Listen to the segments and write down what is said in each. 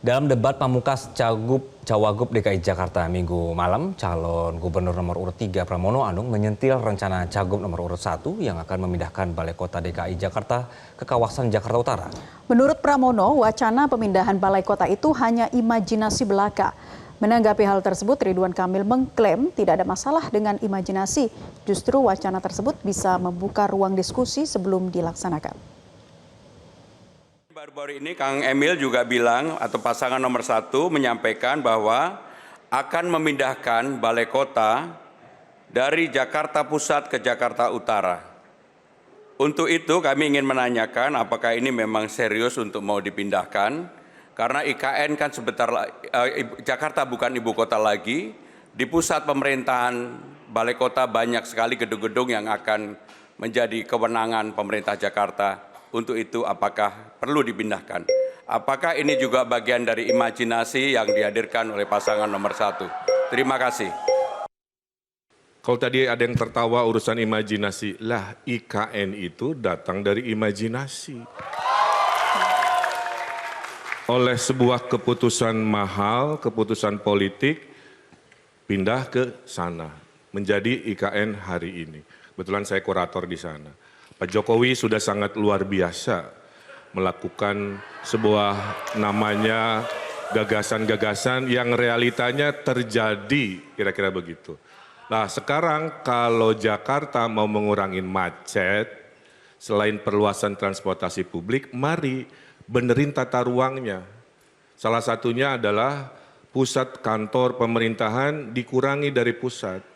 Dalam debat pamungkas Cawagup DKI Jakarta Minggu malam, calon gubernur nomor urut 3 Pramono Anung menyentil rencana Cagup nomor urut 1 yang akan memindahkan Balai Kota DKI Jakarta ke kawasan Jakarta Utara. Menurut Pramono, wacana pemindahan Balai Kota itu hanya imajinasi belaka. Menanggapi hal tersebut, Ridwan Kamil mengklaim tidak ada masalah dengan imajinasi. Justru wacana tersebut bisa membuka ruang diskusi sebelum dilaksanakan. Baru-baru ini Kang Emil juga bilang atau pasangan nomor 1 menyampaikan bahwa akan memindahkan Balai Kota dari Jakarta Pusat ke Jakarta Utara. Untuk itu kami ingin menanyakan apakah ini memang serius untuk mau dipindahkan, karena IKN kan Jakarta bukan ibu kota lagi, di pusat pemerintahan Balai Kota banyak sekali gedung-gedung yang akan menjadi kewenangan pemerintah Jakarta. Untuk itu apakah perlu dipindahkan? Apakah ini juga bagian dari imajinasi yang dihadirkan oleh pasangan nomor 1? Terima kasih. Kalau tadi ada yang tertawa urusan imajinasi, lah IKN itu datang dari imajinasi. Oleh sebuah keputusan mahal, keputusan politik, pindah ke sana, menjadi IKN hari ini. Kebetulan saya kurator di sana. Pak Jokowi sudah sangat luar biasa melakukan sebuah namanya gagasan-gagasan yang realitanya terjadi, kira-kira begitu. Nah sekarang kalau Jakarta mau mengurangi macet, selain perluasan transportasi publik, mari benerin tata ruangnya. Salah satunya adalah pusat kantor pemerintahan dikurangi dari pusat.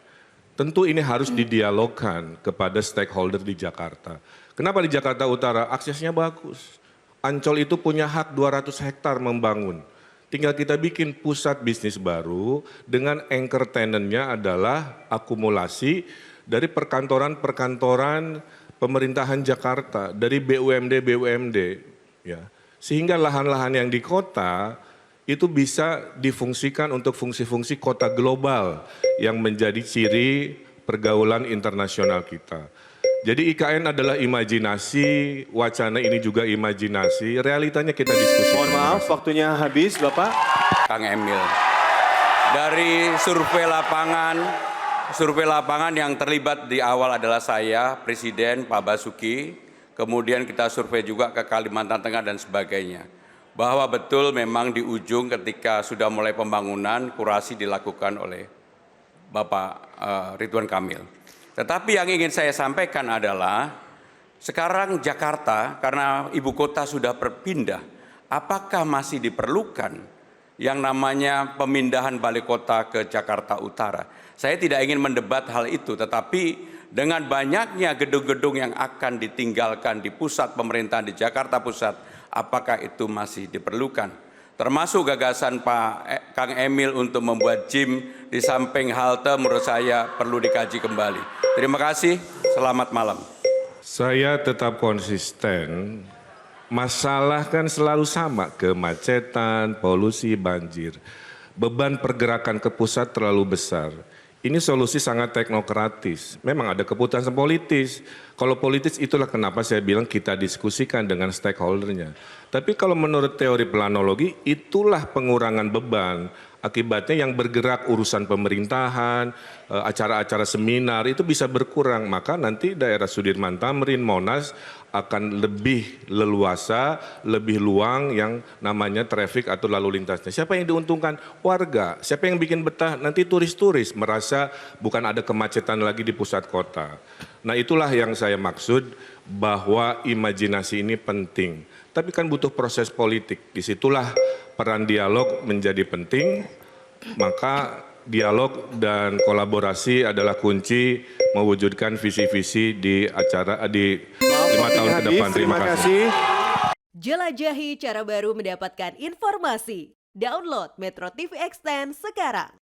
Tentu ini harus didialogkan kepada stakeholder di Jakarta. Kenapa di Jakarta Utara? Aksesnya bagus. Ancol itu punya hak 200 hektar membangun. Tinggal kita bikin pusat bisnis baru dengan anchor tenant-nya adalah akumulasi dari perkantoran-perkantoran pemerintahan Jakarta, dari BUMD. Ya. Sehingga lahan-lahan yang di kota itu bisa difungsikan untuk fungsi-fungsi kota global yang menjadi ciri pergaulan internasional kita. Jadi IKN adalah imajinasi, wacana ini juga imajinasi, realitanya kita diskusi. Mohon maaf, waktunya habis Bapak. Kang Emil, dari survei lapangan yang terlibat di awal adalah saya, Presiden Pak Basuki, kemudian kita survei juga ke Kalimantan Tengah dan sebagainya. Bahwa betul memang di ujung ketika sudah mulai pembangunan, kurasi dilakukan oleh Bapak Ridwan Kamil. Tetapi yang ingin saya sampaikan adalah, sekarang Jakarta karena ibu kota sudah berpindah, apakah masih diperlukan yang namanya pemindahan Balai Kota ke Jakarta Utara? Saya tidak ingin mendebat hal itu, tetapi dengan banyaknya gedung-gedung yang akan ditinggalkan di pusat pemerintahan di Jakarta Pusat, apakah itu masih diperlukan? Termasuk gagasan Pak Kang Emil untuk membuat gym di samping halte menurut saya perlu dikaji kembali. Terima kasih, selamat malam. Saya tetap konsisten, masalah kan selalu sama, kemacetan, polusi, banjir. Beban pergerakan ke pusat terlalu besar. Ini solusi sangat teknokratis, memang ada keputusan politis. Kalau politis itulah kenapa saya bilang kita diskusikan dengan stakeholdernya. Tapi kalau menurut teori planologi itulah pengurangan beban. Akibatnya yang bergerak urusan pemerintahan, acara-acara seminar itu bisa berkurang. Maka nanti daerah Sudirman Tamrin, Monas akan lebih leluasa, lebih luang yang namanya traffic atau lalu lintasnya. Siapa yang diuntungkan? Warga. Siapa yang bikin betah? Nanti turis-turis merasa bukan ada kemacetan lagi di pusat kota. Nah itulah yang saya maksud bahwa imajinasi ini penting. Tapi kan butuh proses politik. Disitulah peran dialog menjadi penting. Maka dialog dan kolaborasi adalah kunci mewujudkan visi-visi di acara di 5 tahun ke depan. Terima kasih. Jelajahi cara baru mendapatkan informasi. Download Metro TV Extend sekarang.